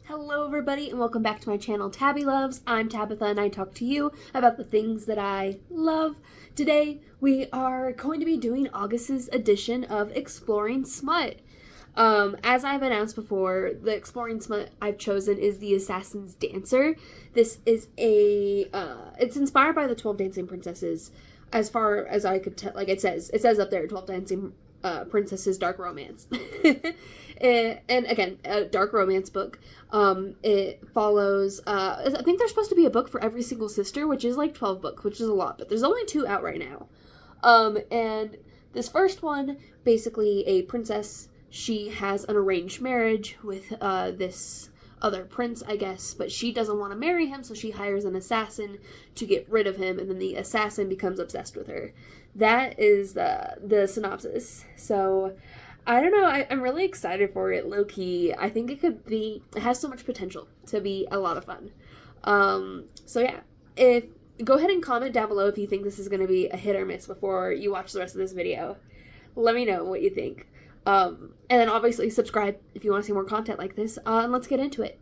Hello everybody and welcome back to my channel Tabby Loves. I'm Tabitha and I talk to you about the things that I love. Today we are going to be doing August's edition of Exploring Smut. As I've announced before, the Exploring Smut I've chosen is the Assassin's Dancer. This is it's inspired by the 12 Dancing Princesses as far as I could tell. Like it says up there, 12 Dancing Princesses Dark Romance. And again, a dark romance book. It follows, I think there's supposed to be a book for every single sister, which is like 12 books, which is a lot, but there's only 2 out right now. And this first one, basically a princess, she has an arranged marriage with, this other prince, I guess, but she doesn't want to marry him, so she hires an assassin to get rid of him, and then the assassin becomes obsessed with her. That is the synopsis. So I don't know, I'm really excited for it, low-key. I think it has so much potential to be a lot of fun. So yeah, go ahead and comment down below if you think this is going to be a hit or miss before you watch the rest of this video. Let me know what you think. And then obviously subscribe if you want to see more content like this, and let's get into it.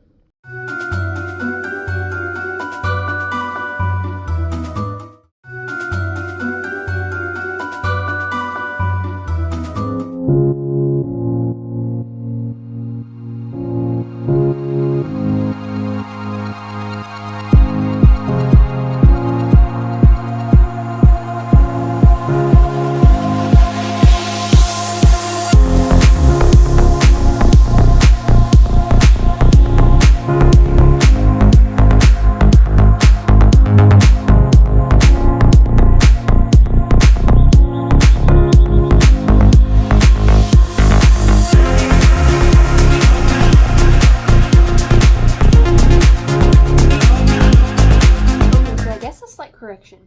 Correction.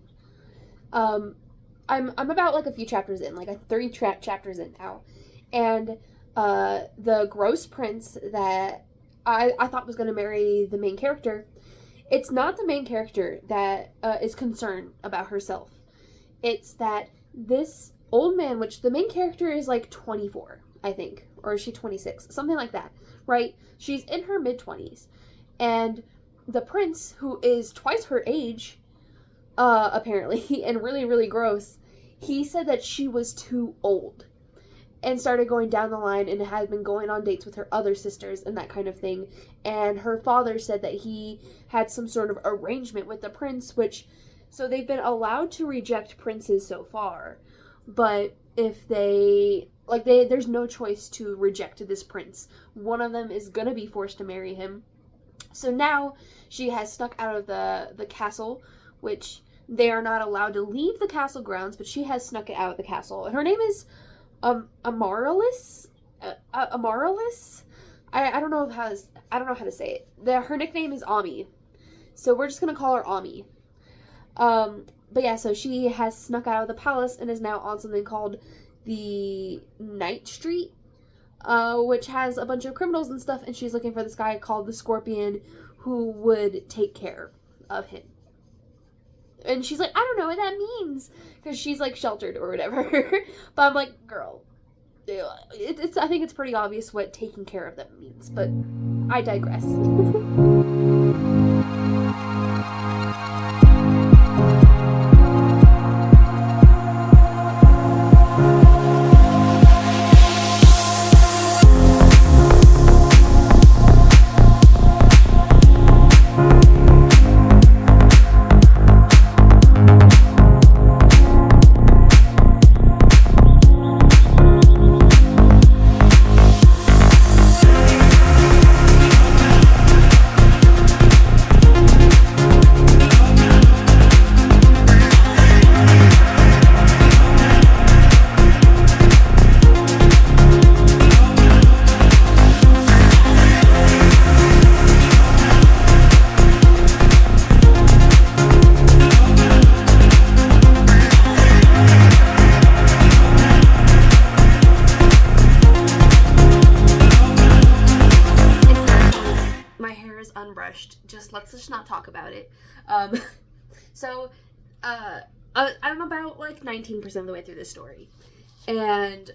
I'm about like a few chapters in, like 3 chapters in now, and the gross prince that I thought was going to marry the main character, it's not the main character that is concerned about herself. It's that this old man, which the main character is like 24, I think, or is she 26, something like that, right? She's in her mid-20s, and the prince, who is twice her age, apparently, and really, really gross, he said that she was too old and started going down the line and had been going on dates with her other sisters and that kind of thing. And her father said that he had some sort of arrangement with the prince, so they've been allowed to reject princes so far, but if there's no choice to reject this prince. One of them is gonna be forced to marry him. So now she has snuck out of the castle, which they are not allowed to leave the castle grounds, but she has snuck it out of the castle. And her name is Amaryllis. Amaryllis. I don't know how to say it. Her nickname is Ami, so we're just gonna call her Ami. But yeah, so she has snuck out of the palace and is now on something called the Night Street, which has a bunch of criminals and stuff. And she's looking for this guy called the Scorpion, who would take care of him. And she's like, I don't know what that means, because she's like sheltered or whatever. But I'm like, girl, I think it's pretty obvious what taking care of them means, but I digress. Just let's just not talk about it. So I'm about like 19% of the way through this story, and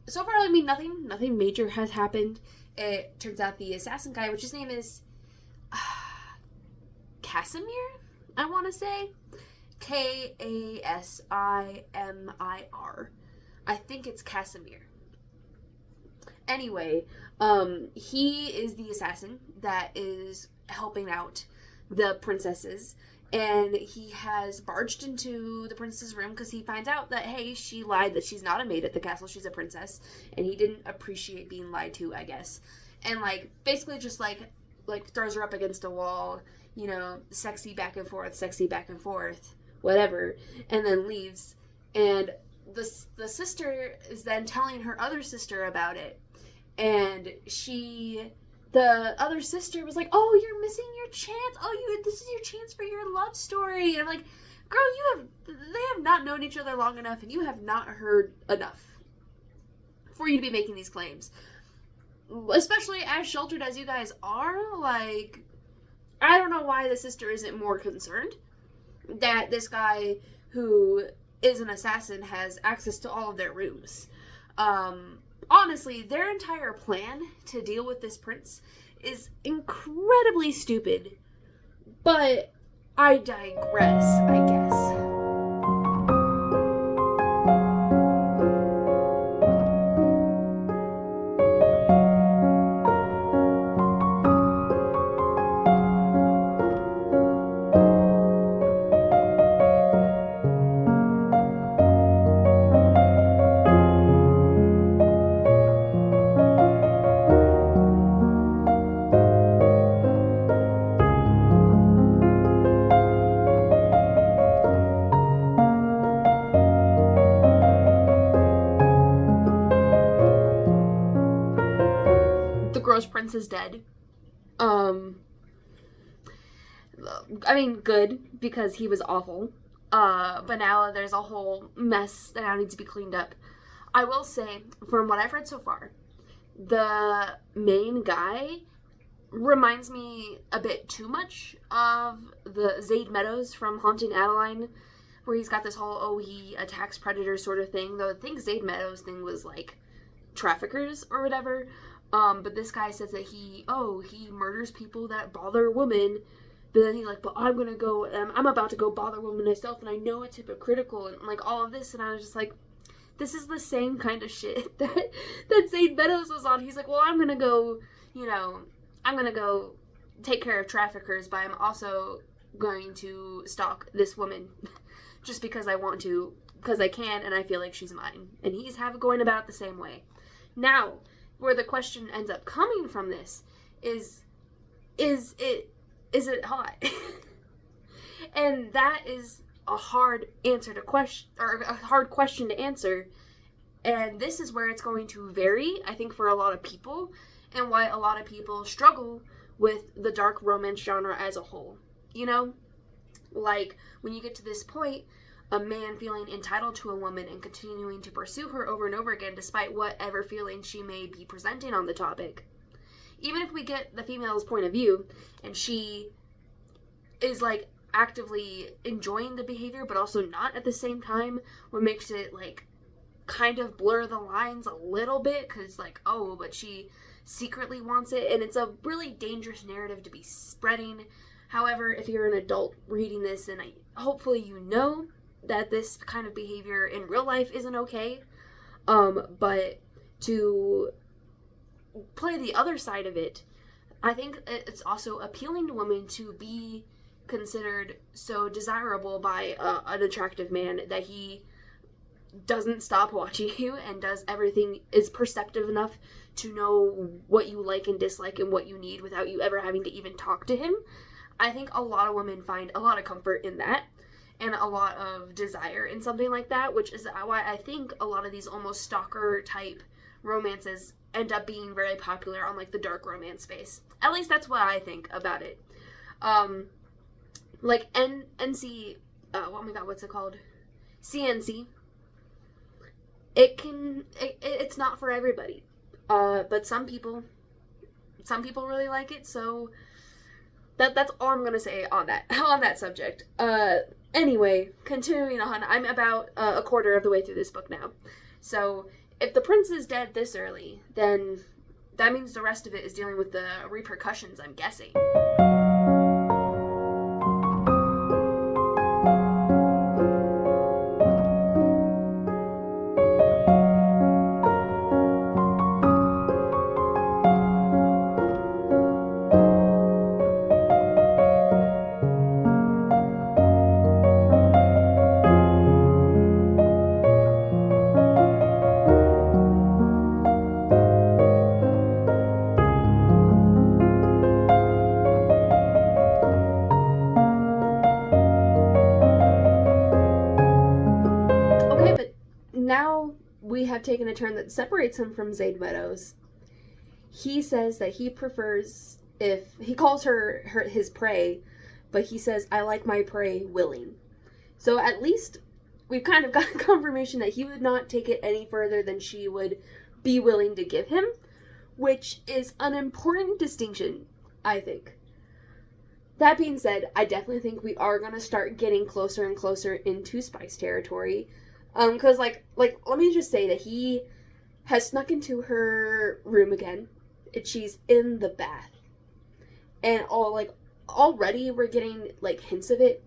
so far, I mean, nothing major has happened. it turns out the assassin guy, which his name is Casimir, I want to say. Kasimir. I think it's Casimir. Anyway, he is the assassin that is helping out the princesses, and he has barged into the princess's room because he finds out that, hey, she lied, that she's not a maid at the castle, she's a princess, and he didn't appreciate being lied to, I guess. And, like, basically just, like throws her up against a wall, you know, sexy back and forth, whatever, and then leaves. And the sister is then telling her other sister about it, and the other sister was like, oh, you're missing your chance, this is your chance for your love story. And I'm like, girl, they have not known each other long enough, and you have not heard enough for you to be making these claims. Especially as sheltered as you guys are, like, I don't know why the sister isn't more concerned that this guy who is an assassin has access to all of their rooms. Honestly, their entire plan to deal with this prince is incredibly stupid, but I digress, I guess. Gross prince is dead. I mean, good, because he was awful. But now there's a whole mess that now needs to be cleaned up. I will say, from what I've read so far, the main guy reminds me a bit too much of the Zaid Meadows from Haunting Adeline, where he's got this whole, he attacks predators sort of thing. Though I think Zaid Meadows thing was, like, traffickers or whatever. But this guy says that he murders people that bother women, but then he's like, but I'm about to go bother women myself, and I know it's hypocritical, and, like, all of this, and I was just like, this is the same kind of shit that Zaid Meadows was on. He's like, well, I'm gonna go take care of traffickers, but I'm also going to stalk this woman, just because I want to, because I can, and I feel like she's mine, and he's going about it the same way. Now, where the question ends up coming from this is it hot? And that is a hard question to answer. And this is where it's going to vary, I think, for a lot of people, and why a lot of people struggle with the dark romance genre as a whole. You know? Like, when you get to this point, a man feeling entitled to a woman and continuing to pursue her over and over again despite whatever feelings she may be presenting on the topic. Even if we get the female's point of view and she is, like, actively enjoying the behavior but also not at the same time, what makes it, like, kind of blur the lines a little bit, because, like, but she secretly wants it, and it's a really dangerous narrative to be spreading. However, if you're an adult reading this, and hopefully you know that this kind of behavior in real life isn't okay, but to play the other side of it, I think it's also appealing to women to be considered so desirable by an attractive man that he doesn't stop watching you and does everything, is perceptive enough to know what you like and dislike and what you need without you ever having to even talk to him. I think a lot of women find a lot of comfort in that, and a lot of desire in something like that, which is why I think a lot of these almost stalker type romances end up being very popular on, like, the dark romance space. At least that's what I think about it. Like NC, oh my god, what's it called? CNC. It's not for everybody. But some people really like it, so that's all I'm gonna say on that subject. Anyway, continuing on, I'm about a quarter of the way through this book now. So, if the prince is dead this early, then that means the rest of it is dealing with the repercussions, I'm guessing. Now we have taken a turn that separates him from Zade Meadows. He says that he prefers, if he calls her his prey, but he says, I like my prey willing. So at least we've kind of gotten confirmation that he would not take it any further than she would be willing to give him, which is an important distinction, I think. That being said, I definitely think we are going to start getting closer and closer into Spice territory. Because, like, let me just say that he has snuck into her room again, and she's in the bath. And, already we're getting, hints of it.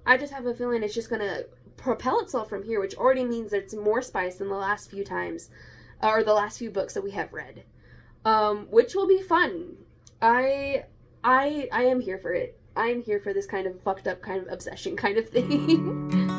I just have a feeling it's just gonna propel itself from here, which already means that it's more Spice than the last few times, or the last few books that we have read. Which will be fun. I am here for it. I'm here for this kind of fucked up kind of obsession kind of thing.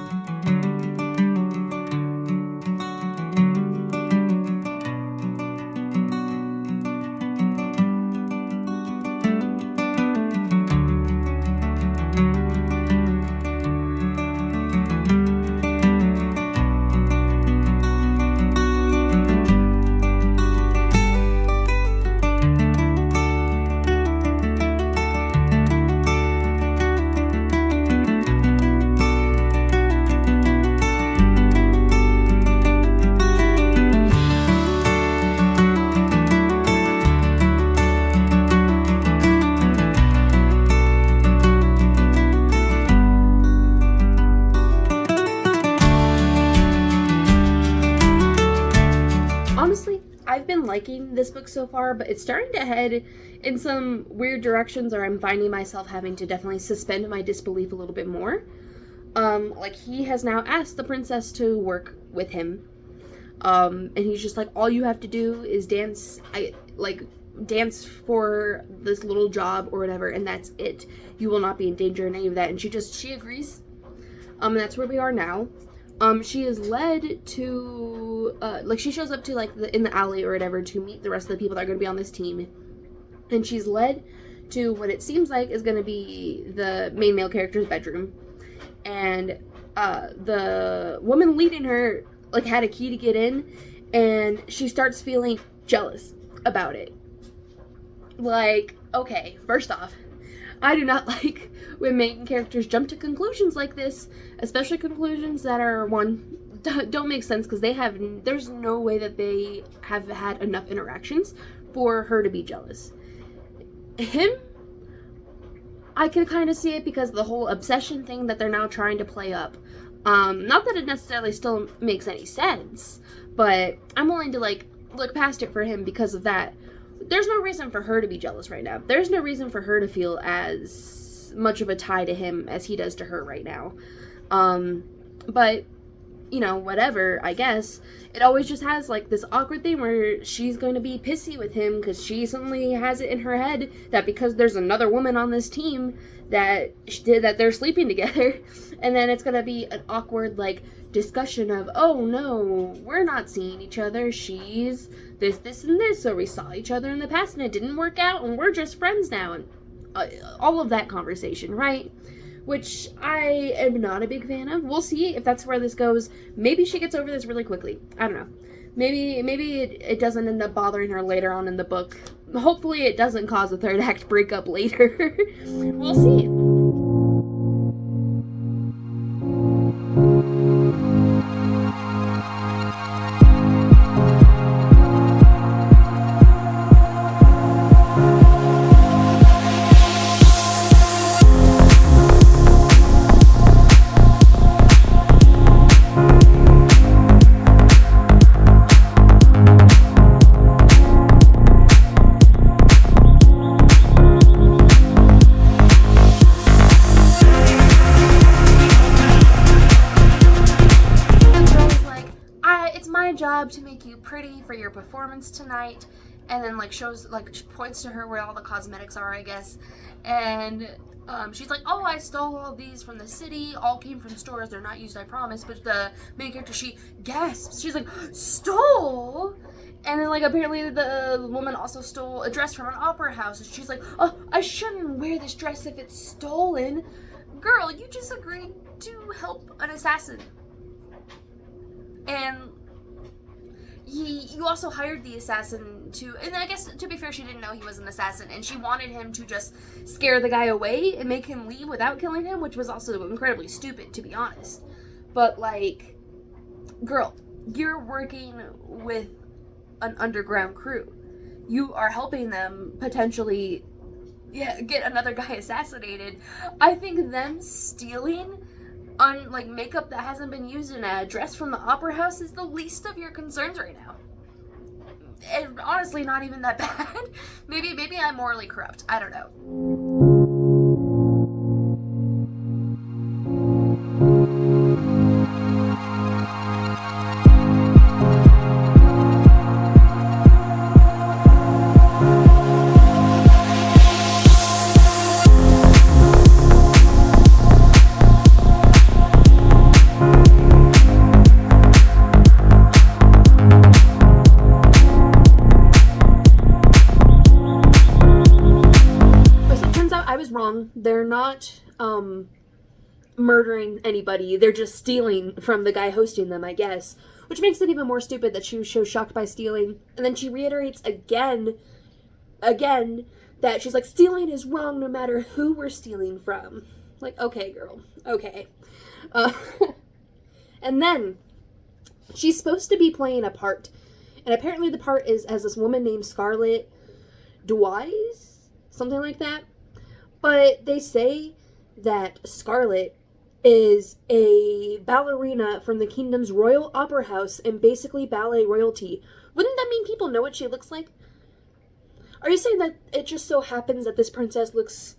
I've been liking this book so far, but it's starting to head in some weird directions, or I'm finding myself having to definitely suspend my disbelief a little bit more. He has now asked the princess to work with him. And he's just like, all you have to do is dance, dance for this little job or whatever, and that's it. You will not be in danger in any of that. And she agrees. And that's where we are now. She is led to, she shows up to, in the alley or whatever to meet the rest of the people that are going to be on this team. And she's led to what it seems like is going to be the main male character's bedroom. And, the woman leading her, had a key to get in, and she starts feeling jealous about it. Okay, first off, I do not like when main characters jump to conclusions like this, especially conclusions that are, don't make sense, because there's no way that they have had enough interactions for her to be jealous. Him, I can kind of see it because of the whole obsession thing that they're now trying to play up. Not that it necessarily still makes any sense, but I'm willing to, look past it for him because of that. There's no reason for her to be jealous right now. There's no reason for her to feel as much of a tie to him as he does to her right now. But, whatever, I guess. It always just has, this awkward thing where she's going to be pissy with him because she suddenly has it in her head that because there's another woman on this team that they're sleeping together, and then it's going to be an awkward, discussion of, oh, no, we're not seeing each other. She's this, and this, so we saw each other in the past, and it didn't work out, and we're just friends now, and all of that conversation, right? Which I am not a big fan of. We'll see if that's where this goes. Maybe she gets over this really quickly. I don't know. Maybe it doesn't end up bothering her later on in the book. Hopefully it doesn't cause a third act breakup later. We'll see. job to make you pretty for your performance tonight. And then, like, shows, like, points to her where all the cosmetics are, I guess. And she's like, oh, I stole all these from the city. All came from stores. They're not used, I promise. But the main character, she gasps. She's like, stole? And then, like, apparently the woman also stole a dress from an opera house. And she's like, oh, I shouldn't wear this dress if it's stolen. Girl, you just agreed to help an assassin. And you also hired the assassin to, and I guess, to be fair, she didn't know he was an assassin, and she wanted him to just scare the guy away and make him leave without killing him, which was also incredibly stupid, to be honest. But, like, girl, you're working with an underground crew. You are helping them potentially, get another guy assassinated. I think them stealing like makeup that hasn't been used in a dress from the opera house is the least of your concerns right now. And honestly, not even that bad. Maybe I'm morally corrupt. I don't know. Wrong. They're not murdering anybody. They're just stealing from the guy hosting them, I guess. Which makes it even more stupid that she was so shocked by stealing. And then she reiterates again, that she's like, stealing is wrong no matter who we're stealing from. Like, okay, girl. Okay. And then she's supposed to be playing a part. And apparently the part is as this woman named Scarlett Dwys? Something like that. But they say that Scarlett is a ballerina from the kingdom's royal opera house and basically ballet royalty. Wouldn't that mean people know what she looks like? Are you saying that it just so happens that this princess looks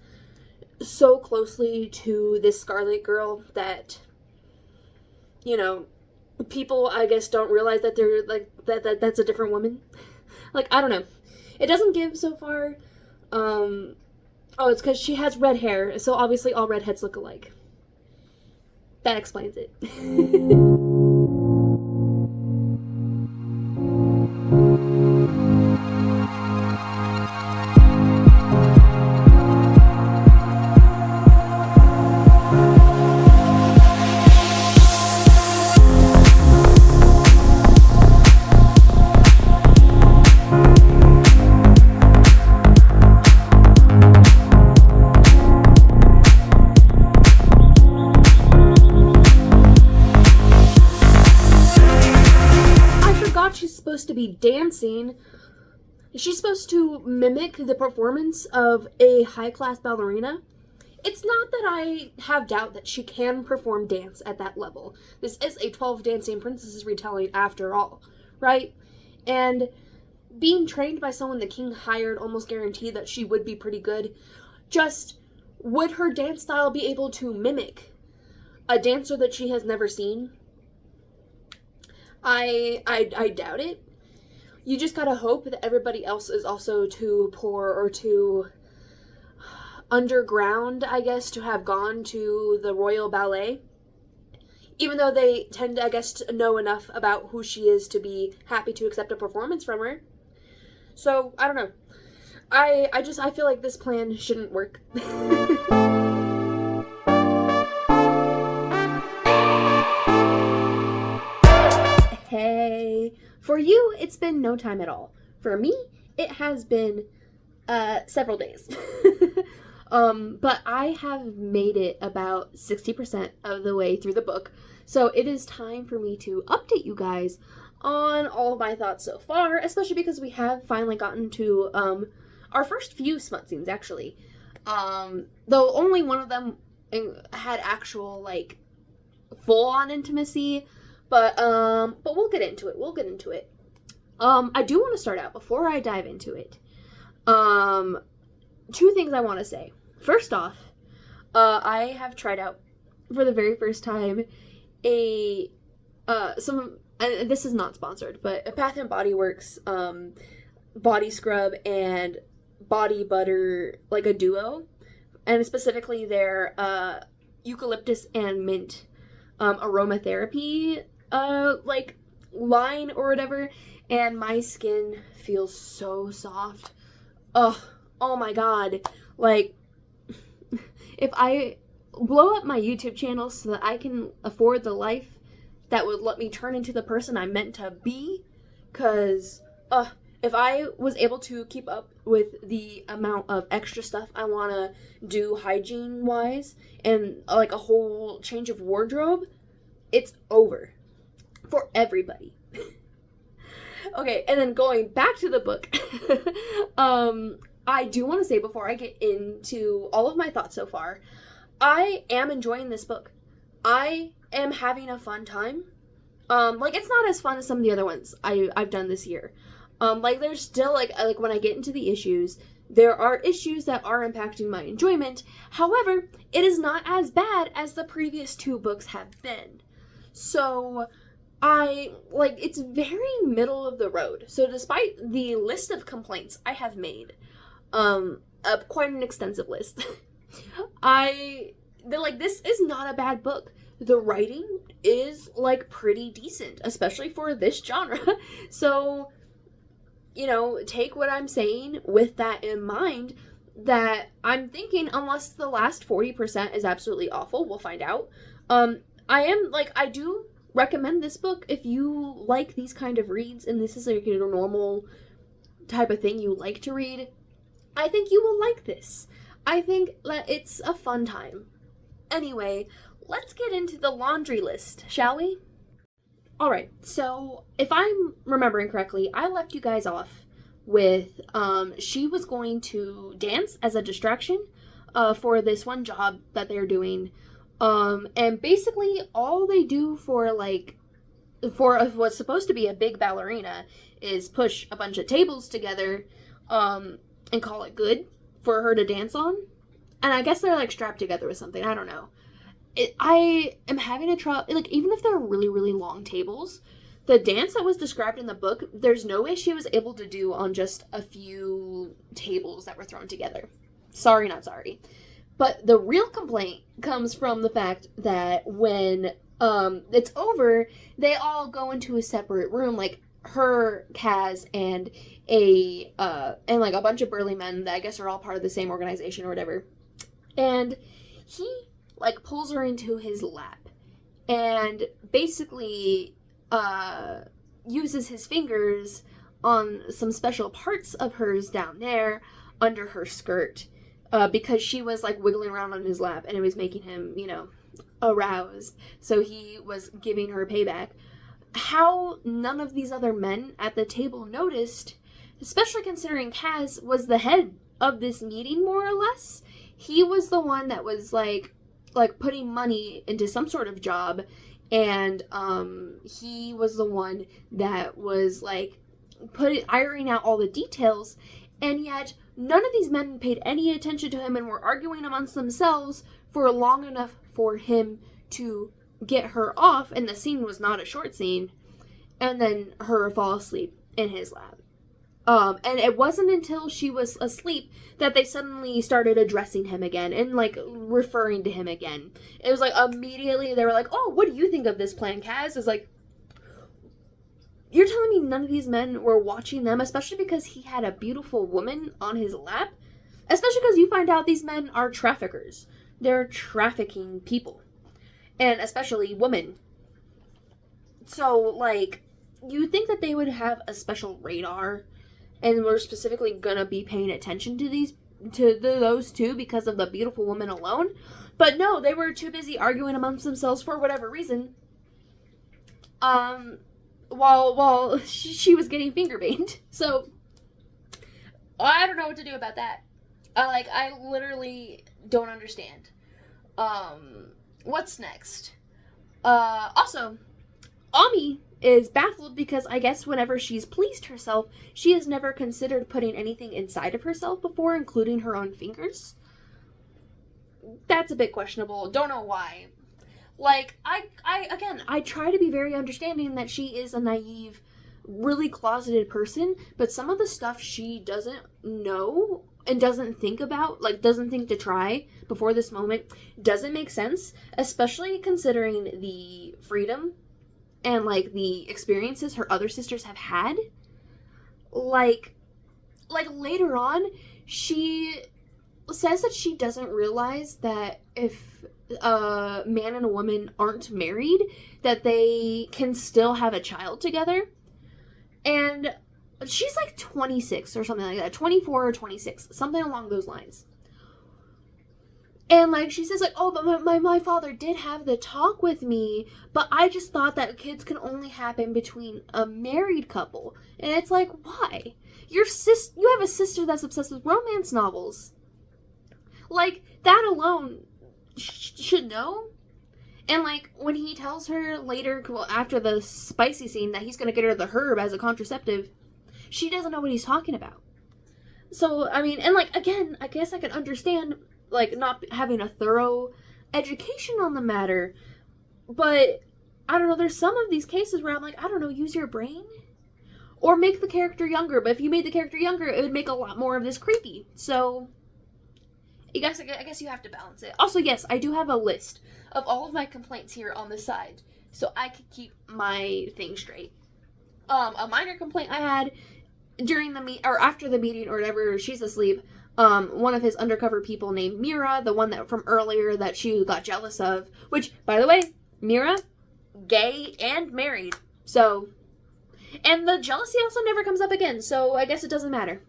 so closely to this Scarlet girl that, people, I guess, don't realize that they're, like, that's a different woman? Like, I don't know. It doesn't give so far. Oh, it's because she has red hair, so obviously all redheads look alike. That explains it. To be dancing. She's supposed to mimic the performance of a high-class ballerina. It's not that I have doubt that she can perform dance at that level. This is a 12 Dancing Princesses retelling after all, right? And being trained by someone the king hired almost guaranteed that she would be pretty good. Just, would her dance style be able to mimic a dancer that she has never seen? I doubt it. You just gotta hope that everybody else is also too poor or too underground, I guess, to have gone to the Royal Ballet. Even though they tend to, I guess, to know enough about who she is to be happy to accept a performance from her. So, I don't know. I feel like this plan shouldn't work. Hey, for you, it's been no time at all. For me, it has been several days. But I have made it about 60% of the way through the book. So it is time for me to update you guys on all of my thoughts so far, especially because we have finally gotten to our first few smut scenes, actually. Though only one of them had actual, like, full-on intimacy. But we'll get into it. I do want to start out, before I dive into it, two things I want to say. First off, I have tried out, for the very first time, some and this is not sponsored, but Bath and Body Works body scrub and body butter, like a duo, and specifically their eucalyptus and mint aromatherapy like line or whatever, and my skin feels so soft. Oh my god. Like, if I blow up my YouTube channel so that I can afford the life that would let me turn into the person I'm meant to be, because if I was able to keep up with the amount of extra stuff I want to do hygiene wise and like a whole change of wardrobe, it's over for everybody. Okay, and then going back to the book, I do want to say before I get into all of my thoughts so far, I am enjoying this book. I am having a fun time. Like, it's not as fun as some of the other ones I've done this year. Like, there's still, like when I get into the issues, there are issues that are impacting my enjoyment. However, it is not as bad as the previous two books have been. So, it's very middle of the road. So despite the list of complaints I have made, quite an extensive list, this is not a bad book. The writing is, like, pretty decent, especially for this genre. So, you know, take what I'm saying with that in mind, that I'm thinking, unless the last 40% is absolutely awful, we'll find out. I do recommend this book if you like these kind of reads, and this is like a normal type of thing you like to read. I think you will like this. I think that it's a fun time. Anyway, let's get into the laundry list, shall we? Alright, so if I'm remembering correctly, I left you guys off with she was going to dance as a distraction for this one job that they're doing. And basically all they do for what's supposed to be a big ballerina is push a bunch of tables together and call it good for her to dance on. And I guess they're, like, strapped together with something. I don't know. I am having a trouble, like, even if they're really, really long tables, the dance that was described in the book, there's no way she was able to do on just a few tables that were thrown together. Sorry, not sorry. But the real complaint comes from the fact that when it's over, they all go into a separate room, like her, Kaz, and a bunch of burly men that I guess are all part of the same organization or whatever. And he, like, pulls her into his lap and basically uses his fingers on some special parts of hers down there under her skirt because she was, like, wiggling around on his lap and it was making him, you know, aroused. So he was giving her payback. How none of these other men at the table noticed, especially considering Kaz was the head of this meeting, more or less. He was the one that was, like putting money into some sort of job, and he was the one that was, like, ironing out all the details, and yet none of these men paid any attention to him and were arguing amongst themselves for long enough for him to get her off, and the scene was not a short scene, and then her fall asleep in his lap. And it wasn't until she was asleep that they suddenly started addressing him again and, like, referring to him again. It was, like, immediately they were like, oh, what do you think of this plan, Kaz? It's like, you're telling me none of these men were watching them, especially because he had a beautiful woman on his lap? Especially because you find out these men are traffickers. They're trafficking people. And especially women. So, like, you think that they would have a special radar, and we're specifically gonna be paying attention to those two because of the beautiful woman alone. But no, they were too busy arguing amongst themselves for whatever reason. While she was getting finger banged. So, I don't know what to do about that. I literally don't understand. What's next? Also, Ami is baffled because I guess whenever she's pleased herself, she has never considered putting anything inside of herself before, including her own fingers. That's a bit questionable. Don't know why. Like, I try to be very understanding that she is a naive, really closeted person, but some of the stuff she doesn't know and doesn't think about, like, doesn't think to try before this moment, doesn't make sense, especially considering the freedom and, like, the experiences her other sisters have had. Like later on, she says that she doesn't realize that if a man and a woman aren't married, that they can still have a child together. And she's like 26 or something like that, 24 or 26, something along those lines. And, like, she says, like, oh, but my father did have the talk with me, but I just thought that kids can only happen between a married couple. And it's like, why? You have a sister that's obsessed with romance novels. Like, that alone should know. And, like, when he tells her later, well, after the spicy scene, that he's going to get her the herb as a contraceptive, she doesn't know what he's talking about. So, I mean, and, like, again, I guess I can understand, like, not having a thorough education on the matter. But, I don't know, there's some of these cases where I'm like, I don't know, use your brain? Or make the character younger. But if you made the character younger, it would make a lot more of this creepy. So, I guess you have to balance it. Also, yes, I do have a list of all of my complaints here on the side, so I could keep my thing straight. A minor complaint I had during or after the meeting or whatever, she's asleep. One of his undercover people named Mira, the one that from earlier that she got jealous of, which, by the way, Mira, gay and married. So, and the jealousy also never comes up again, so I guess it doesn't matter.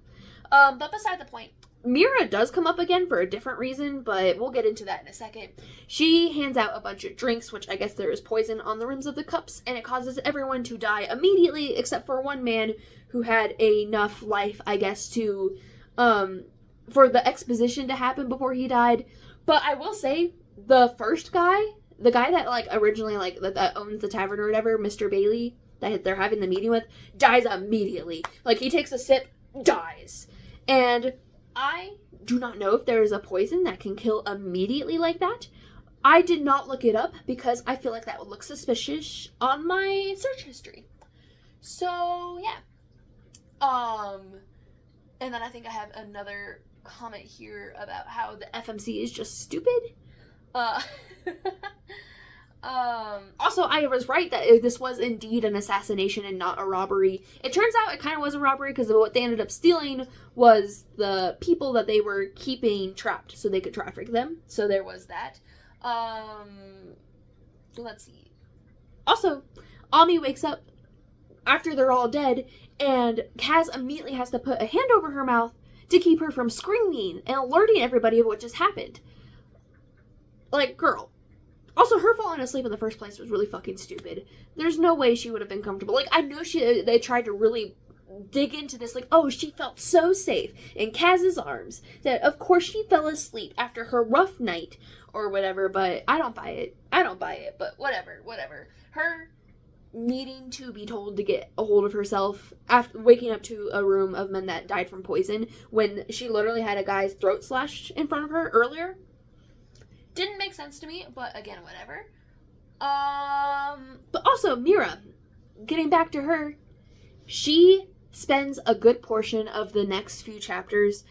But beside the point, Mira does come up again for a different reason, but we'll get into that in a second. She hands out a bunch of drinks, which I guess there is poison on the rims of the cups, and it causes everyone to die immediately, except for one man who had enough life, I guess, to, for the exposition to happen before he died. But I will say, the first guy, the guy that, like, originally, like, that owns the tavern or whatever, Mr. Bailey, that they're having the meeting with, dies immediately. Like, he takes a sip, dies. And I do not know if there is a poison that can kill immediately like that. I did not look it up because I feel like that would look suspicious on my search history. So, yeah. And then I think I have another comment here about how the FMC is just stupid. Also, I was right that this was indeed an assassination and not a robbery. It turns out it kind of was a robbery because what they ended up stealing was the people that they were keeping trapped so they could traffic them. So there was that. Let's see. Also, Ami wakes up after they're all dead, and Kaz immediately has to put a hand over her mouth to keep her from screaming and alerting everybody of what just happened. Like, girl. Also, her falling asleep in the first place was really fucking stupid. There's no way she would have been comfortable. Like, I know they tried to really dig into this, like, oh, she felt so safe in Kaz's arms that, of course, she fell asleep after her rough night or whatever, but I don't buy it. But whatever. Her needing to be told to get a hold of herself after waking up to a room of men that died from poison when she literally had a guy's throat slashed in front of her earlier didn't make sense to me, but again, whatever. But also, Mira, getting back to her, she spends a good portion of the next few chapters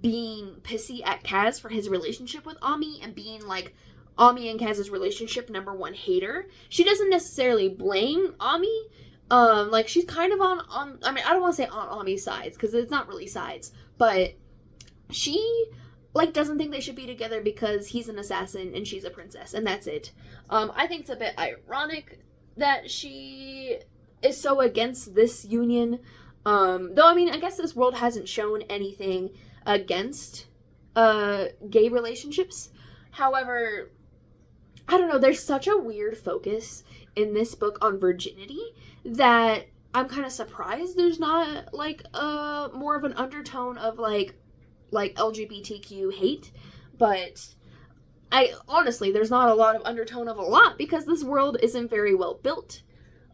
being pissy at Kaz for his relationship with Ami and being, like, Ami and Kaz's relationship #1 hater. She doesn't necessarily blame Ami. Like, she's kind of on I mean, I don't want to say on Ami's sides, because it's not really sides, but she, like, doesn't think they should be together because he's an assassin and she's a princess, and that's it. I think it's a bit ironic that she is so against this union. Though, I mean, I guess this world hasn't shown anything against gay relationships. However, I don't know, there's such a weird focus in this book on virginity that I'm kind of surprised there's not, like, more of an undertone of, like LGBTQ hate, but honestly, there's not a lot of undertone of a lot because this world isn't very well built.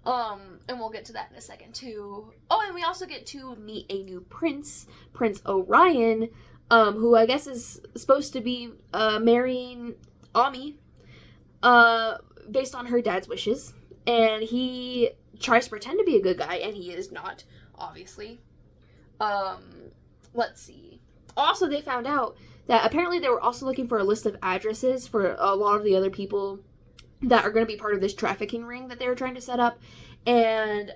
And we'll get to that in a second too. Oh, and we also get to meet a new prince, Prince Orion, who I guess is supposed to be marrying Ami. based on her dad's wishes, and he tries to pretend to be a good guy, and he is not, obviously. Let's see. Also, they found out that apparently they were also looking for a list of addresses for a lot of the other people that are going to be part of this trafficking ring that they were trying to set up, and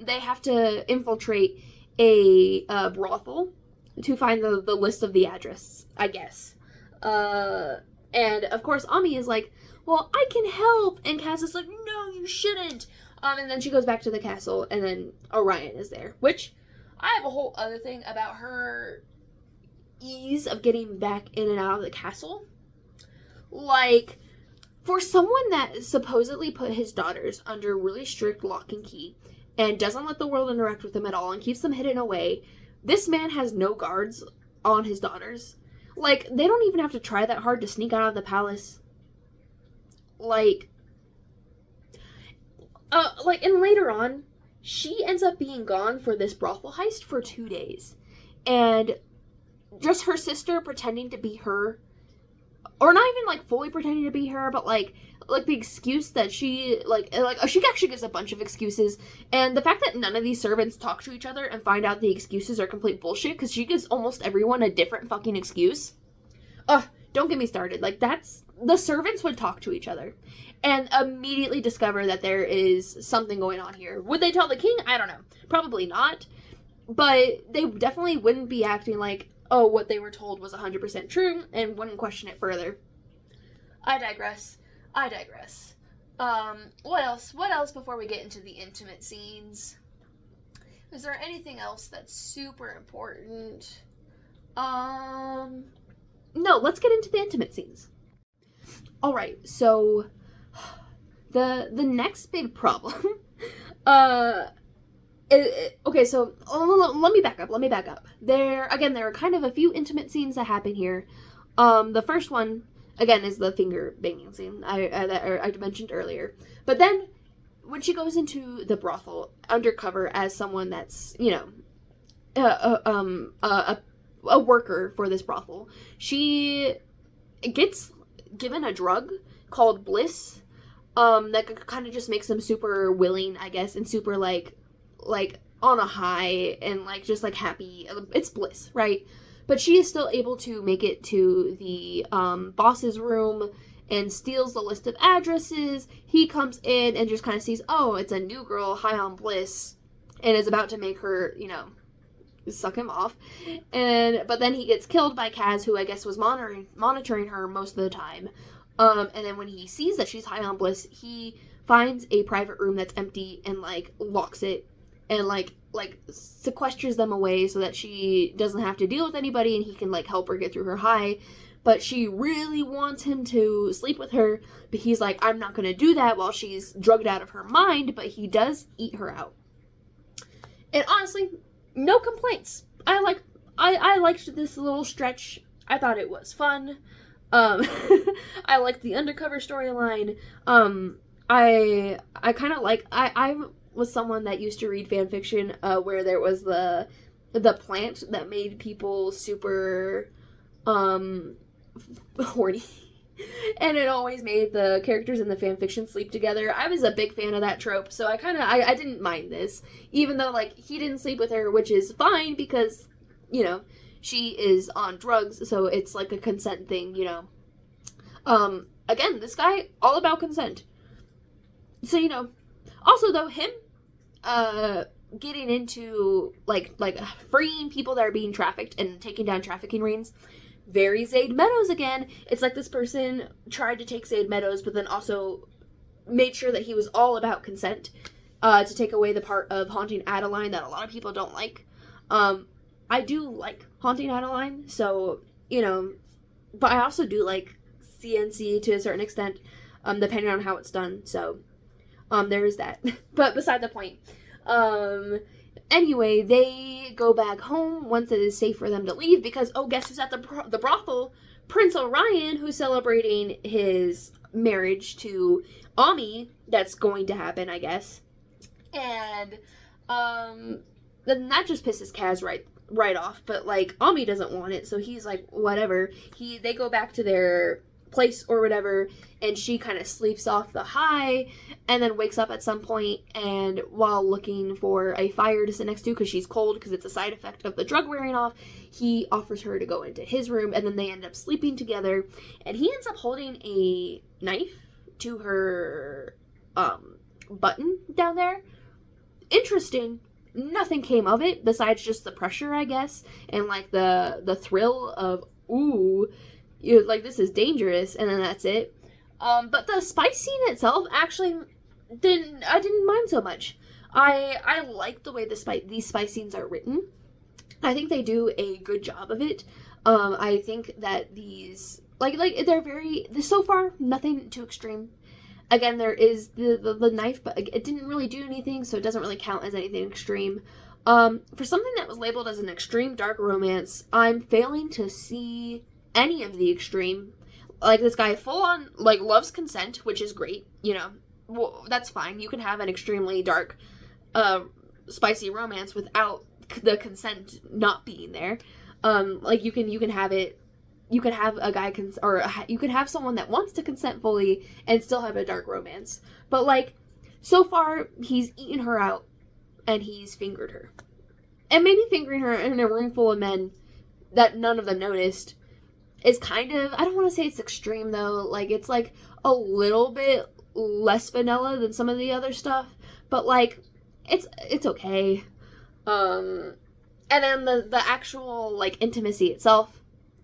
they have to infiltrate a brothel to find the list of the address, I guess. And of course Ami is like, well, I can help, and Cass is like, no, you shouldn't. And then she goes back to the castle, and then Orion is there, which I have a whole other thing about her ease of getting back in and out of the castle. Like, for someone that supposedly put his daughters under really strict lock and key and doesn't let the world interact with them at all and keeps them hidden away, this man has no guards on his daughters. Like, they don't even have to try that hard to sneak out of the palace. And later on, she ends up being gone for this brothel heist for 2 days. And just her sister pretending to be her, or not even, like, fully pretending to be her, but, like the excuse that she actually gives a bunch of excuses, and the fact that none of these servants talk to each other and find out the excuses are complete bullshit, because she gives almost everyone a different fucking excuse. Don't get me started. Like, the servants would talk to each other and immediately discover that there is something going on here. Would they tell the king? I don't know. Probably not. But they definitely wouldn't be acting like, oh, what they were told was 100% true, and wouldn't question it further. I digress. What else before we get into the intimate scenes? Is there anything else that's super important? No, let's get into the intimate scenes. Alright, so the next big problem, okay, so let me back up. There are kind of a few intimate scenes that happen here. The first one, again, is the finger banging scene I mentioned earlier. But then, when she goes into the brothel undercover as someone that's, a worker for this brothel, she gets given a drug called Bliss, that kind of just makes them super willing, I guess, and super, like on a high, and, like, just, like, happy. It's bliss, right? But she is still able to make it to the boss's room and steals the list of addresses. He comes in and just kind of sees, oh, it's a new girl high on bliss, and is about to make her, suck him off. But then he gets killed by Kaz, who I guess was monitoring her most of the time. And then when he sees that she's high on bliss, he finds a private room that's empty and, like, locks it and, like sequesters them away so that she doesn't have to deal with anybody, and he can, like, help her get through her high. But she really wants him to sleep with her, but he's like, I'm not gonna do that while she's drugged out of her mind, but he does eat her out. And honestly, no complaints. I liked this little stretch. I thought it was fun. I liked the undercover storyline. I kind of like, I was someone that used to read fan fiction, where there was the plant that made people super, horny. And it always made the characters in the fan fiction sleep together. I was a big fan of that trope, so I didn't mind this. Even though, like, he didn't sleep with her, which is fine, because, she is on drugs, so it's, like, a consent thing, Again, this guy, all about consent. So, also, though, him, getting into, like, freeing people that are being trafficked and taking down trafficking rings, very Zaid Meadows again. It's like this person tried to take Zaid Meadows, but then also made sure that he was all about consent, to take away the part of Haunting Adeline that a lot of people don't like. I do like Haunting Adeline, so, but I also do like CNC to a certain extent, depending on how it's done, so, there is that. But beside the point, anyway, they go back home once it is safe for them to leave, because, oh, guess who's at the brothel? Prince Orion, who's celebrating his marriage to Ami. That's going to happen, I guess. And, then that just pisses Kaz right off, but, like, Ami doesn't want it, so he's like, whatever. They go back to their place or whatever, and she kind of sleeps off the high and then wakes up at some point, and while looking for a fire to sit next to because she's cold because it's a side effect of the drug wearing off, he offers her to go into his room, and then they end up sleeping together, and he ends up holding a knife to her button down there. Interesting. Nothing came of it besides just the pressure, I guess, and like the thrill of, ooh, you're like, this is dangerous, and then that's it. But the spice scene itself actually I didn't mind so much. I like the way these spice scenes are written. I think they do a good job of it. I think that these like they're very, so far nothing too extreme. Again, there is the knife, but it didn't really do anything, so it doesn't really count as anything extreme. For something that was labeled as an extreme dark romance, I'm failing to see any of the extreme. Like, this guy full on, like, loves consent, which is great, you know. Well, that's fine. You can have an extremely dark, spicy romance without the consent not being there. Like, you can have it. You could have a guy, you could have someone that wants to consent fully and still have a dark romance. But, like, so far, he's eaten her out and he's fingered her. And maybe fingering her in a room full of men that none of them noticed is kind of, I don't want to say it's extreme, though. Like, it's, like, a little bit less vanilla than some of the other stuff. But, like, it's okay. And then the actual, like, intimacy itself,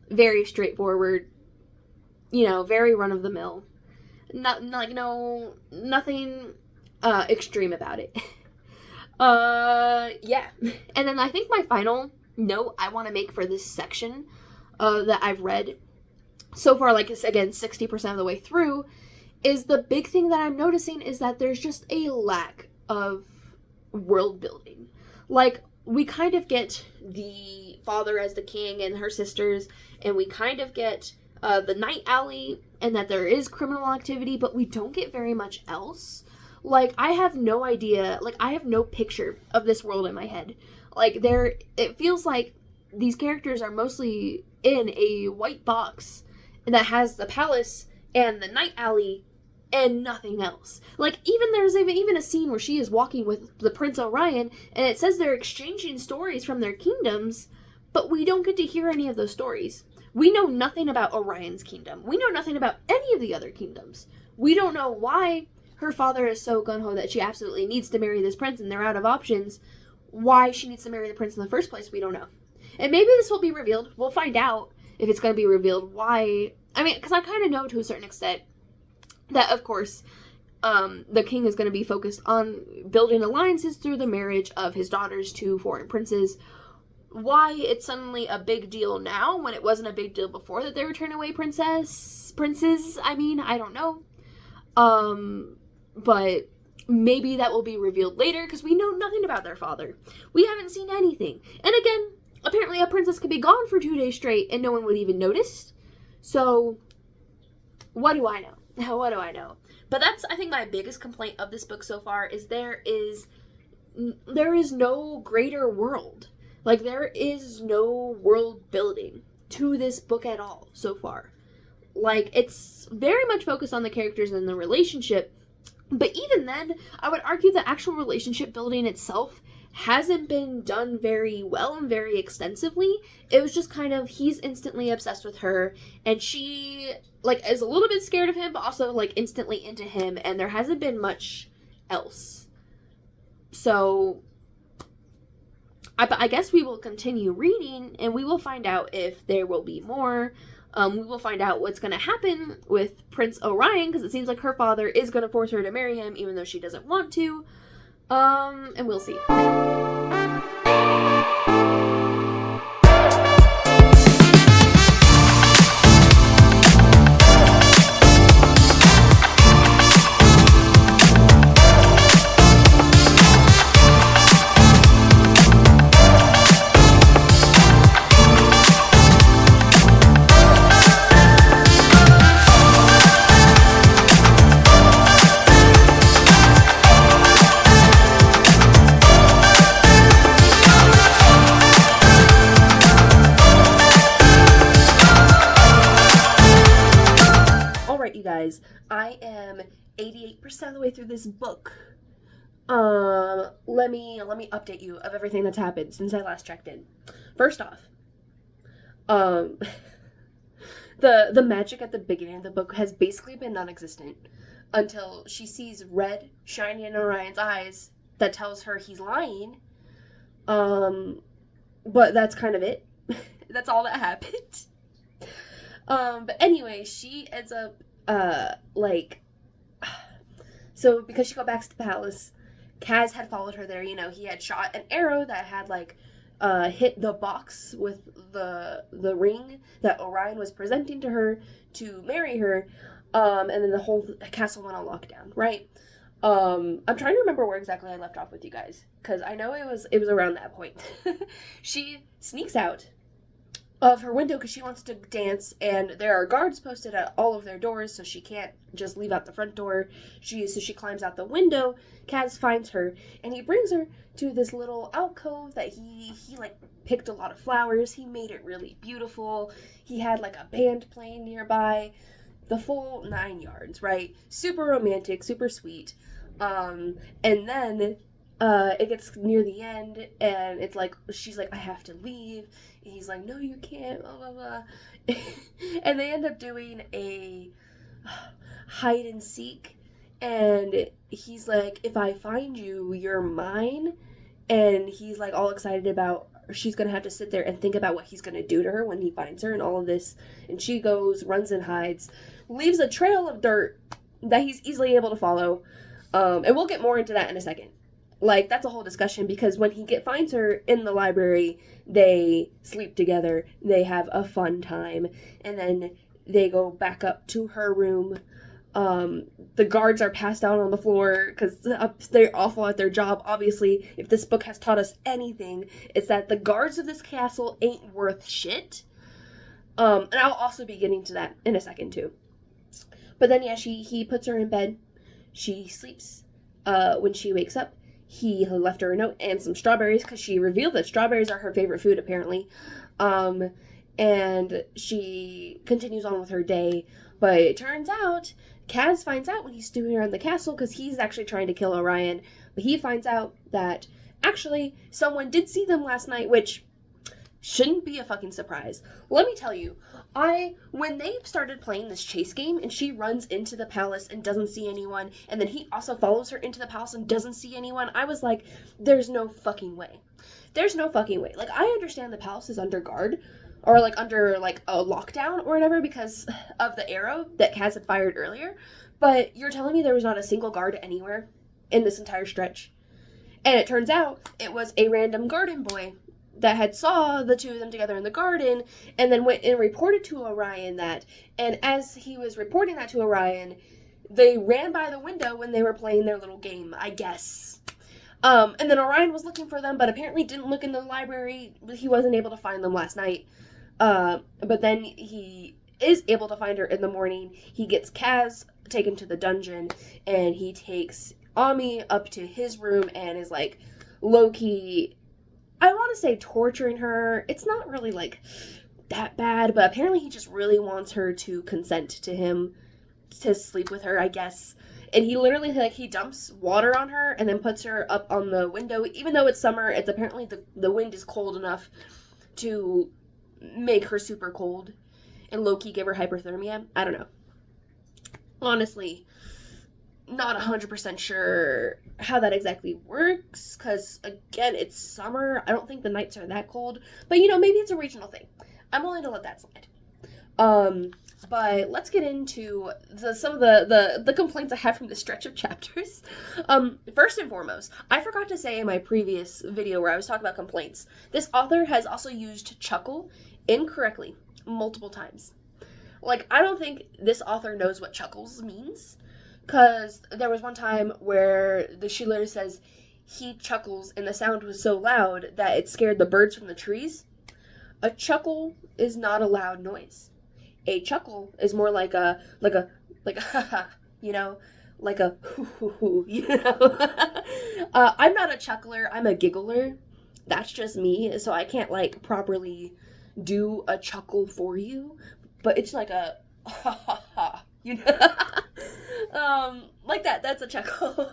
very straightforward, you know, very run-of-the-mill. Nothing extreme about it. Yeah. And then I think my final note I want to make for this section that I've read so far, like, again, 60% of the way through, is the big thing that I'm noticing is that there's just a lack of world building. Like, we kind of get the father as the king and her sisters, and we kind of get the night alley, and that there is criminal activity, but we don't get very much else. Like, I have no idea, like, I have no picture of this world in my head. Like, it feels like these characters are mostly in a white box that has the palace and the night alley and nothing else. Like, there's even a scene where she is walking with the Prince Orion, and it says they're exchanging stories from their kingdoms, but we don't get to hear any of those stories. We know nothing about Orion's kingdom. We know nothing about any of the other kingdoms. We don't know why her father is so gung-ho that she absolutely needs to marry this prince and they're out of options. Why she needs to marry the prince in the first place, we don't know. And maybe this will be revealed. We'll find out if it's going to be revealed why. I mean, because I kind of know to a certain extent that, of course, the king is going to be focused on building alliances through the marriage of his daughters to foreign princes. Why it's suddenly a big deal now when it wasn't a big deal before that they were turning away princes, I mean, I don't know. But maybe that will be revealed later, because we know nothing about their father. We haven't seen anything. And again, apparently a princess could be gone for 2 days straight and no one would even notice. So, what do I know? What do I know? But that's, I think, my biggest complaint of this book so far, is there is no greater world. Like, there is no world building to this book at all so far. Like, it's very much focused on the characters and the relationship, but even then, I would argue the actual relationship building itself hasn't been done very well and very extensively. It was just kind of, he's instantly obsessed with her, and she, like, is a little bit scared of him, but also, like, instantly into him, and there hasn't been much else. So, I guess we will continue reading, and we will find out if there will be more. We will find out what's going to happen with Prince Orion, because it seems like her father is going to force her to marry him, even though she doesn't want to. And we'll see. Alright, you guys, I am 88% of the way through this book. Let me update you of everything that's happened since I last checked in. First off, the magic at the beginning of the book has basically been non-existent until she sees red shining in Orion's eyes that tells her he's lying. But that's kind of it. That's all that happened. But anyway, she ends up, so because she got back to the palace, Kaz had followed her there. You know, he had shot an arrow that had, hit the box with the ring that Orion was presenting to her to marry her, and then the whole castle went on lockdown, right? I'm trying to remember where exactly I left off with you guys, because I know it was around that point. She sneaks out of her window because she wants to dance, and there are guards posted at all of their doors, so she can't just leave out the front door. So she climbs out the window. Kaz finds her, and he brings her to this little alcove that he picked a lot of flowers. He made it really beautiful. He had a band playing nearby, the full 9 yards, right? Super romantic, super sweet. And then it gets near the end, and it's she's I have to leave. And he's no, you can't, blah, blah, blah. And they end up doing a hide and seek, and he's if I find you, you're mine. And he's all excited about she's gonna have to sit there and think about what he's gonna do to her when he finds her and all of this. And she goes, runs and hides, leaves a trail of dirt that he's easily able to follow. And we'll get more into that in a second. That's a whole discussion, because when he finds her in the library, they sleep together, they have a fun time, and then they go back up to her room. The guards are passed out on the floor because they're awful at their job. Obviously, if this book has taught us anything, it's that the guards of this castle ain't worth shit. And I'll also be getting to that in a second too. But then he puts her in bed. She sleeps. When she wakes up, he left her a note and some strawberries, because she revealed that strawberries are her favorite food, apparently. And she continues on with her day. But it turns out, Kaz finds out when he's snooping around the castle, because he's actually trying to kill Orion. But he finds out that, actually, someone did see them last night, which shouldn't be a fucking surprise. Let me tell you, when they started playing this chase game and she runs into the palace and doesn't see anyone, and then he also follows her into the palace and doesn't see anyone, I was there's no fucking way. There's no fucking way. I understand the palace is under guard, or under a lockdown or whatever because of the arrow that Kaz had fired earlier, but you're telling me there was not a single guard anywhere in this entire stretch? And it turns out it was a random garden boy that had saw the two of them together in the garden, and then went and reported to Orion that, and as he was reporting that to Orion, they ran by the window when they were playing their little game, I guess. And then Orion was looking for them, but apparently didn't look in the library. He wasn't able to find them last night. But then he is able to find her in the morning. He gets Kaz taken to the dungeon, and he takes Ami up to his room and is low-key, I want to say torturing her. It's not really that bad, but apparently he just really wants her to consent to him to sleep with her, I guess. And he literally he dumps water on her and then puts her up on the window. Even though it's summer, it's apparently the wind is cold enough to make her super cold and low-key give her hyperthermia. I don't know. Honestly, not 100% sure how that exactly works, because, again, it's summer. I don't think the nights are that cold, but, maybe it's a regional thing. I'm willing to let that slide. But let's get into some of the complaints I have from this stretch of chapters. First and foremost, I forgot to say in my previous video where I was talking about complaints, this author has also used chuckle incorrectly multiple times. I don't think this author knows what chuckles means. Because there was one time where she literally says, he chuckles, and the sound was so loud that it scared the birds from the trees. A chuckle is not a loud noise. A chuckle is more like a haha, like a hoo hoo hoo, I'm not a chuckler, I'm a giggler. That's just me, so I can't properly do a chuckle for you, but it's a ha ha ha. you know? Like that. That's a chuckle.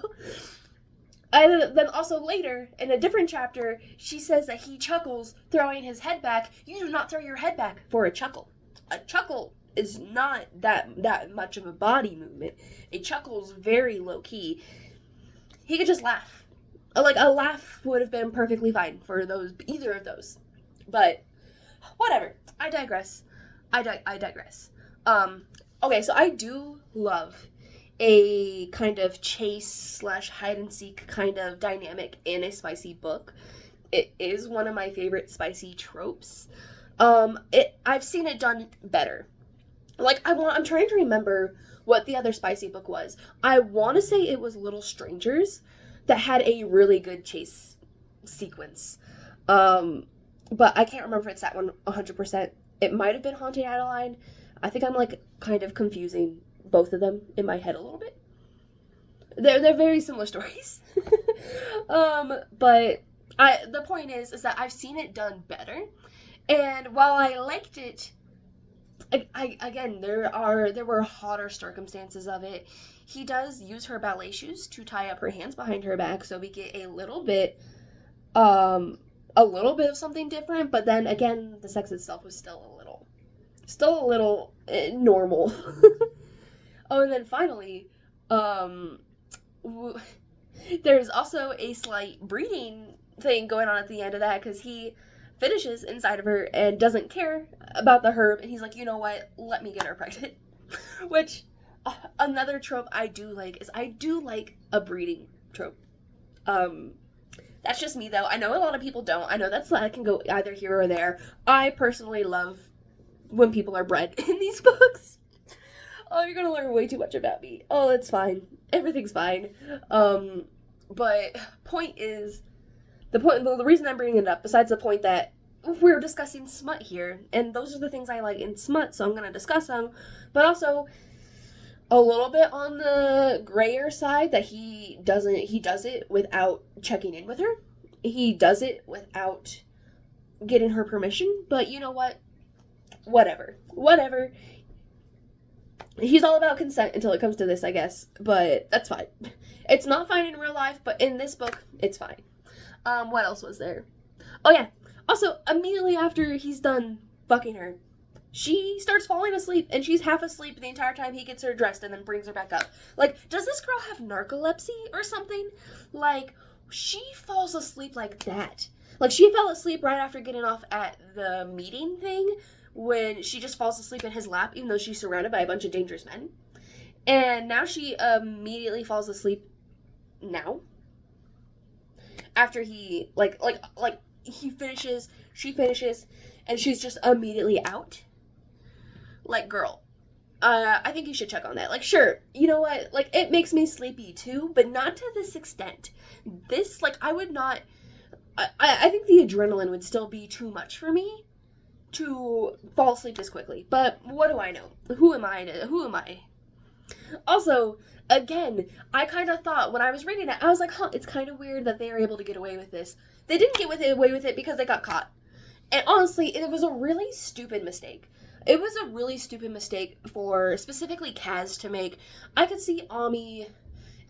And then also later, in a different chapter, she says that he chuckles throwing his head back. You do not throw your head back for a chuckle. A chuckle is not that much of a body movement. A chuckle's very low key. He could just laugh. Like, a laugh would have been perfectly fine for either of those. But, whatever. I digress. I digress. Okay, so I do love a kind of chase / hide and seek kind of dynamic in a spicy book. It is one of my favorite spicy tropes. I've seen it done better. Like, I'm trying to remember what the other spicy book was. I want to say it was Little Strangers that had a really good chase sequence. But I can't remember if it's that one 100%. It might have been Haunting Adeline. I think I'm, like, kind of confusing both of them in my head a little bit. They're very similar stories. But the point is that I've seen it done better. And while I liked it, again, there were hotter circumstances of it. He does use her ballet shoes to tie up her hands behind her back, so we get a little bit of something different. But then again, the sex itself was still a little normal. Oh, and then finally, there's also a slight breeding thing going on at the end of that, because he finishes inside of her and doesn't care about the herb, and he's like, you know what, let me get her pregnant. Which, another trope I do like is I do like a breeding trope. That's just me, though. I know a lot of people don't. I know that can go either here or there. I personally love when people are bred in these books. Oh, you're gonna learn way too much about me. Oh, it's fine. Everything's fine. But the reason I'm bringing it up, besides the point that we're discussing smut here, and those are the things I like in smut, so I'm gonna discuss them, but also a little bit on the grayer side that he does it without checking in with her. He does it without getting her permission, but you know what? Whatever. He's all about consent until it comes to this, I guess, but that's fine. It's not fine in real life, but in this book, it's fine. What else was there? Oh yeah, also, immediately after he's done fucking her, she starts falling asleep, and she's half asleep the entire time he gets her dressed and then brings her back up. Like, does this girl have narcolepsy or something? Like, she falls asleep like that. Like, she fell asleep right after getting off at the meeting thing, when she just falls asleep in his lap, even though she's surrounded by a bunch of dangerous men. And now she immediately falls asleep now. After he, he finishes, she finishes, and she's just immediately out. Like, girl, I think you should check on that. Like, sure, you know what, like, it makes me sleepy too, but not to this extent. This, like, I would not, I think the adrenaline would still be too much for me to fall asleep this quickly. But what do I know? Who am I? Also, again, I kind of thought when I was reading it, I was like, it's kind of weird that they are able to get away with this. They didn't get away with it because they got caught. And honestly, it was a really stupid mistake. It was a really stupid mistake for specifically Kaz to make. I could see Ami,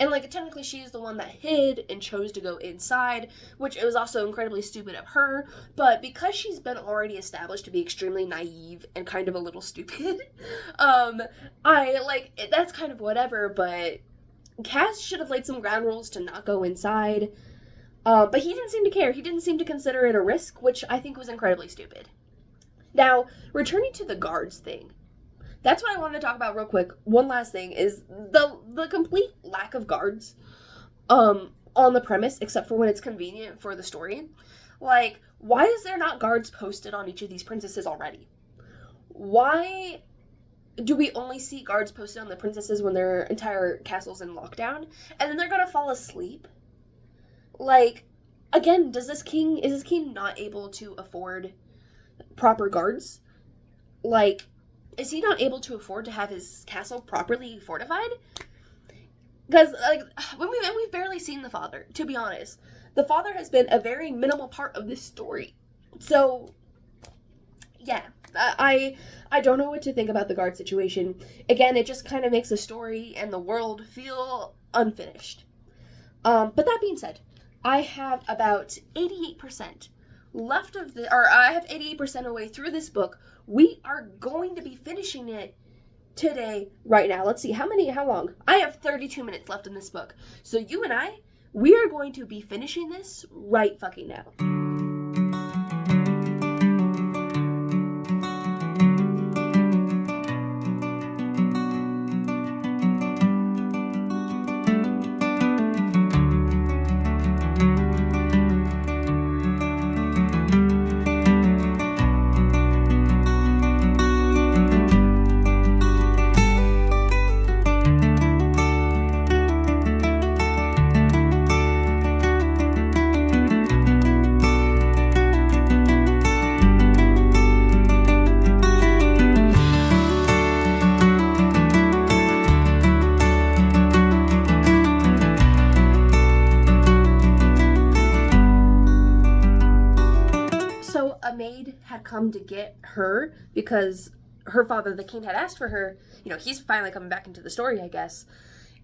and like technically she's the one that hid and chose to go inside, which it was also incredibly stupid of her, but because she's been already established to be extremely naive and kind of a little stupid, that's kind of whatever, but Kaz should have laid some ground rules to not go inside, but he didn't seem to care. He didn't seem to consider it a risk, which I think was incredibly stupid. Now, returning to the guards thing, that's what I wanted to talk about real quick. One last thing is the complete lack of guards on the premise, except for when it's convenient for the story. Like, why is there not guards posted on each of these princesses already? Why do we only see guards posted on the princesses when their entire castle's in lockdown, and then they're gonna fall asleep? Like, again, is this king not able to afford proper guards? Like, is he not able to afford to have his castle properly fortified? Because, like, we've barely seen the father, to be honest. The father has been a very minimal part of this story. So, yeah. I don't know what to think about the guard situation. Again, it just kind of makes the story and the world feel unfinished. But that being said, I have about 88% left of I have 88% away through this book. We are going to be finishing it today, right now. Let's see, how long? I have 32 minutes left in this book. So you and we are going to be finishing this right fucking now. A maid had come to get her because her father, the king, had asked for her. You know, he's finally coming back into the story, I guess.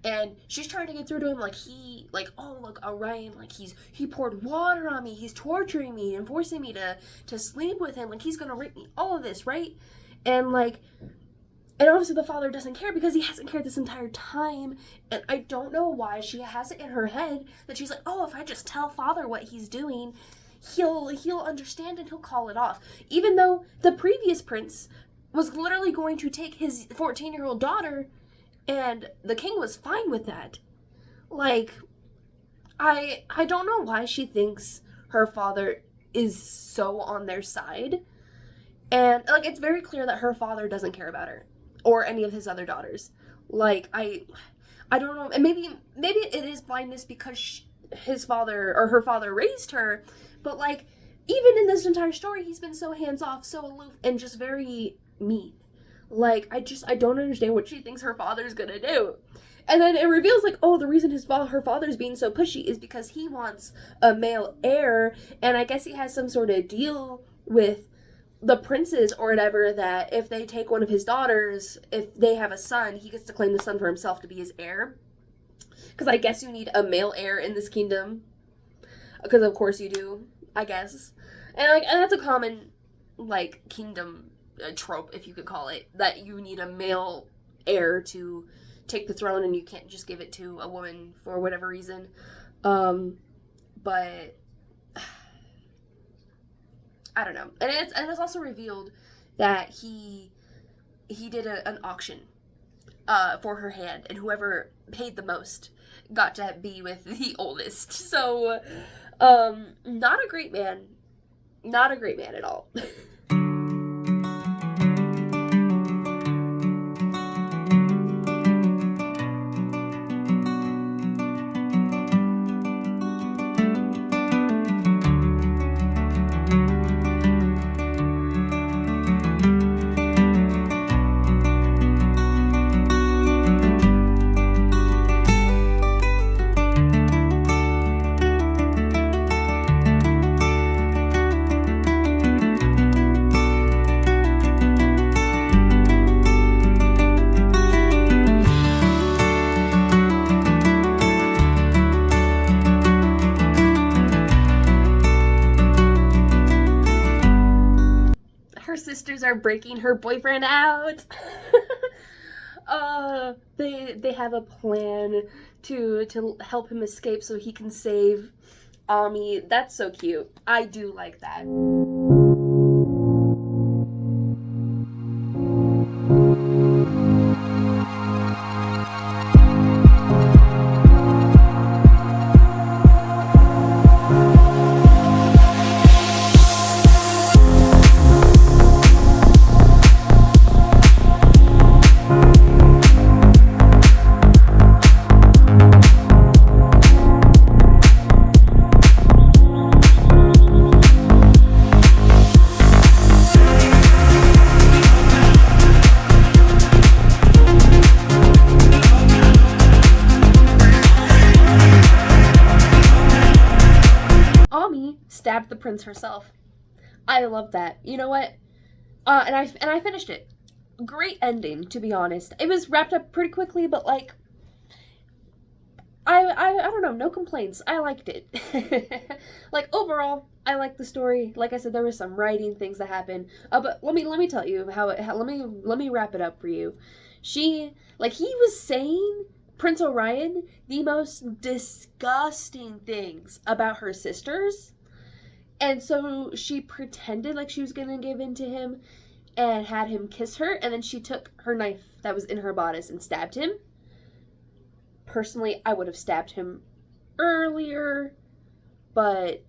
And she's trying to get through to him oh, look, Orion, he poured water on me. He's torturing me and forcing me to sleep with him. Like, he's going to rape me. All of this, right? And obviously the father doesn't care because he hasn't cared this entire time. And I don't know why she has it in her head that she's like, oh, if I just tell father what he's doing, he'll understand and he'll call it off. Even though the previous prince was literally going to take his 14-year-old daughter, and the king was fine with that. Like, I don't know why she thinks her father is so on their side. And, it's very clear that her father doesn't care about her or any of his other daughters. I don't know. And maybe it is blindness because her father raised her. But, even in this entire story, he's been so hands-off, so aloof, and just very mean. I don't understand what she thinks her father's gonna do. And then it reveals, the reason her father's being so pushy is because he wants a male heir, and I guess he has some sort of deal with the princes or whatever that if they take one of his daughters, if they have a son, he gets to claim the son for himself to be his heir. Because I guess you need a male heir in this kingdom. Because of course you do, I guess. And that's a common, kingdom trope, if you could call it, that you need a male heir to take the throne and you can't just give it to a woman for whatever reason. But I don't know. And it's also revealed that he did an auction for her hand, and whoever paid the most got to be with the oldest. So, not a great man. Not a great man at all. Sisters are breaking her boyfriend out. They have a plan to help him escape so he can save Ami. That's so cute. I do like that. Stabbed the prince herself. I love that. You know what? And I finished it. Great ending, to be honest. It was wrapped up pretty quickly, but like, I don't know, no complaints. I liked it. Like, overall, I liked the story. Like I said, there was some writing things that happened. But let me tell you let me wrap it up for you. He was saying, Prince Orion, the most disgusting things about her sisters. And so she pretended like she was gonna give in to him and had him kiss her, and then she took her knife that was in her bodice and stabbed him. Personally, I would have stabbed him earlier, but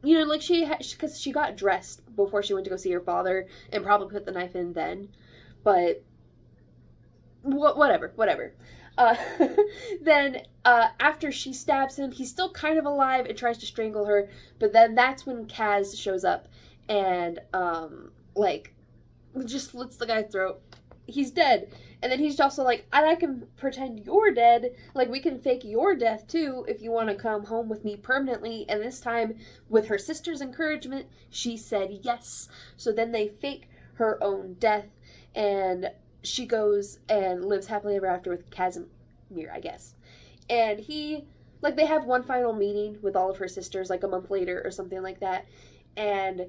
you know, like because she got dressed before she went to go see her father and probably put the knife in then. But whatever. Uh, then after she stabs him, he's still kind of alive and tries to strangle her. But then that's when Kaz shows up and like just slits the guy's throat. He's dead. And then he's also like, and I can pretend you're dead. Like, we can fake your death too if you want to come home with me permanently. And this time, with her sister's encouragement, she said yes. So then they fake her own death, and she goes and lives happily ever after with Casimir, I guess. And they have one final meeting with all of her sisters, like a month later or something like that. And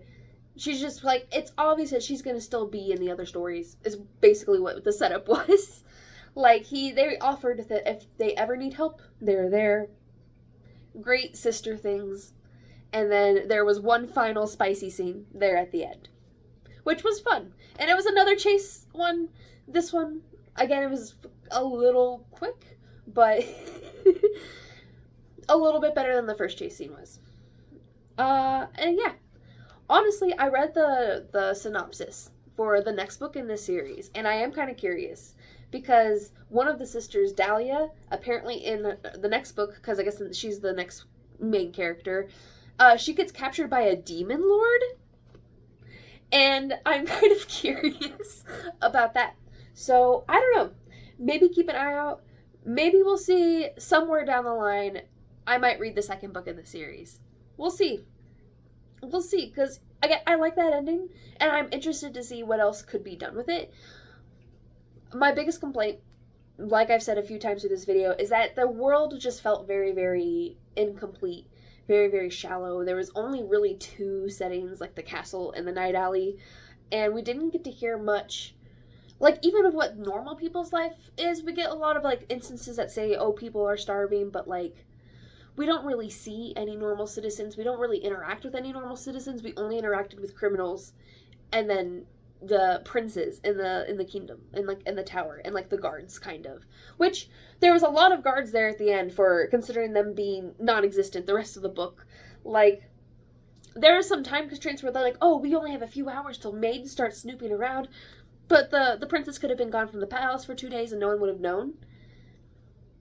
she's just like, it's obvious that she's gonna still be in the other stories, is basically what the setup was. Like, they offered that if they ever need help, they're there. Great sister things. And then there was one final spicy scene there at the end, which was fun. And it was another chase one. This one, again, it was a little quick, but a little bit better than the first chase scene was. And yeah. Honestly, I read the synopsis for the next book in this series, and I am kind of curious, because one of the sisters, Dahlia, apparently in the next book, because I guess she's the next main character, she gets captured by a demon lord, and I'm kind of curious about that. So, I don't know. Maybe keep an eye out. Maybe we'll see somewhere down the line I might read the second book in the series. We'll see. We'll see, because again, I like that ending, and I'm interested to see what else could be done with it. My biggest complaint, like I've said a few times through this video, is that the world just felt very, very incomplete, very, very shallow. There was only really two settings, like the castle and the night alley, and we didn't get to hear much. Like, even of what normal people's life is, we get a lot of, like, instances that say, oh, people are starving, but, like, we don't really see any normal citizens. We don't really interact with any normal citizens. We only interacted with criminals, and then the princes in the kingdom, and like in the tower, and like the guards, kind of. Which there was a lot of guards there at the end, for considering them being non-existent the rest of the book. Like, there are some time constraints where they're like, oh, we only have a few hours till maids start snooping around, but the princess could have been gone from the palace for 2 days and no one would have known.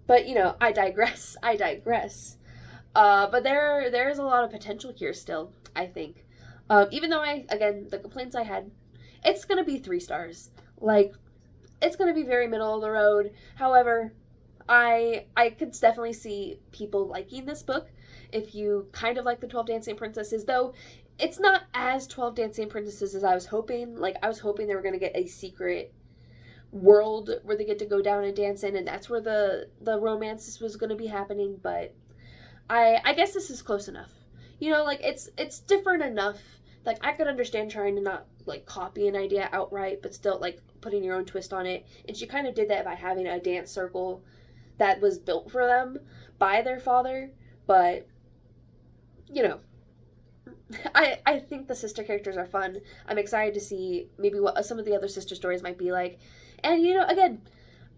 But, you know, I digress. But there is a lot of potential here still, I think. Even though the complaints I had, it's going to be 3 stars. Like, it's going to be very middle of the road. However, I could definitely see people liking this book if you kind of like the 12 Dancing Princesses, though it's not as 12 Dancing Princesses as I was hoping. Like, I was hoping they were going to get a secret world where they get to go down and dance in, and that's where the romance was going to be happening, but I guess this is close enough. You know, like, it's different enough. Like, I could understand trying to not, like, copy an idea outright, but still, like, putting your own twist on it. And she kind of did that by having a dance circle that was built for them by their father. But, you know, I think the sister characters are fun. I'm excited to see maybe what some of the other sister stories might be like. And, you know, again,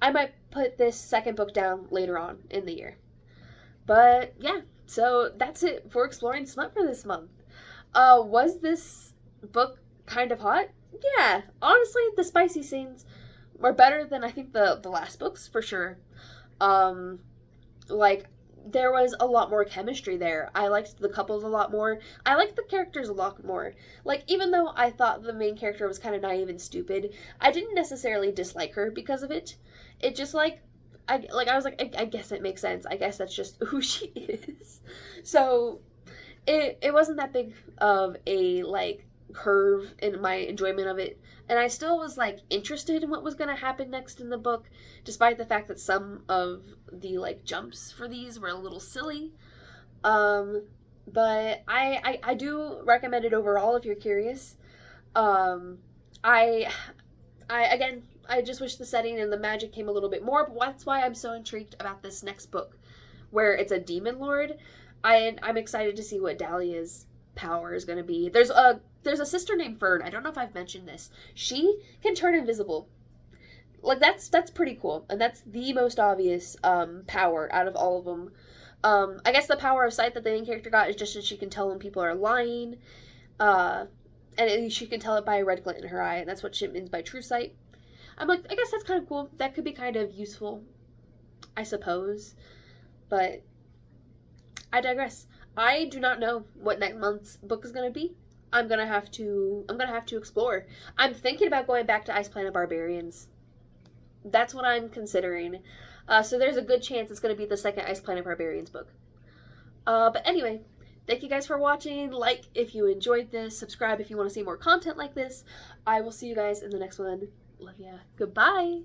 I might put this second book down later on in the year. But, yeah, so that's it for Exploring Smut for this month. Was this book kind of hot? Yeah, honestly, the spicy scenes were better than I think the last books, for sure. Like, there was a lot more chemistry there. I liked the couples a lot more. I liked the characters a lot more. Like, even though I thought the main character was kind of naive and stupid, I didn't necessarily dislike her because of it. It just, like, I guess it makes sense. I guess that's just who she is. So, it wasn't that big of a, like, curve in my enjoyment of it, and I still was like interested in what was going to happen next in the book, despite the fact that some of the like jumps for these were a little silly. But I do recommend it overall if you're curious. um I again, I just wish the setting and the magic came a little bit more, but that's why I'm so intrigued about this next book, where it's a demon lord. I'm excited to see what Dahlia's power is going to be. There's a sister named Fern. I don't know if I've mentioned this. She can turn invisible. Like that's pretty cool, and that's the most obvious power out of all of them. I guess the power of sight that the main character got is just that she can tell when people are lying. And she can tell it by a red glint in her eye, and that's what she means by true sight. I'm like, I guess that's kind of cool. That could be kind of useful, I suppose. But I digress. I do not know what next month's book is going to be. I'm gonna have to explore. I'm thinking about going back to Ice Planet Barbarians. That's what I'm considering. So there's a good chance it's going to be the second Ice Planet Barbarians book. But anyway, thank you guys for watching. Like if you enjoyed this. Subscribe if you want to see more content like this. I will see you guys in the next one. Love ya. Goodbye.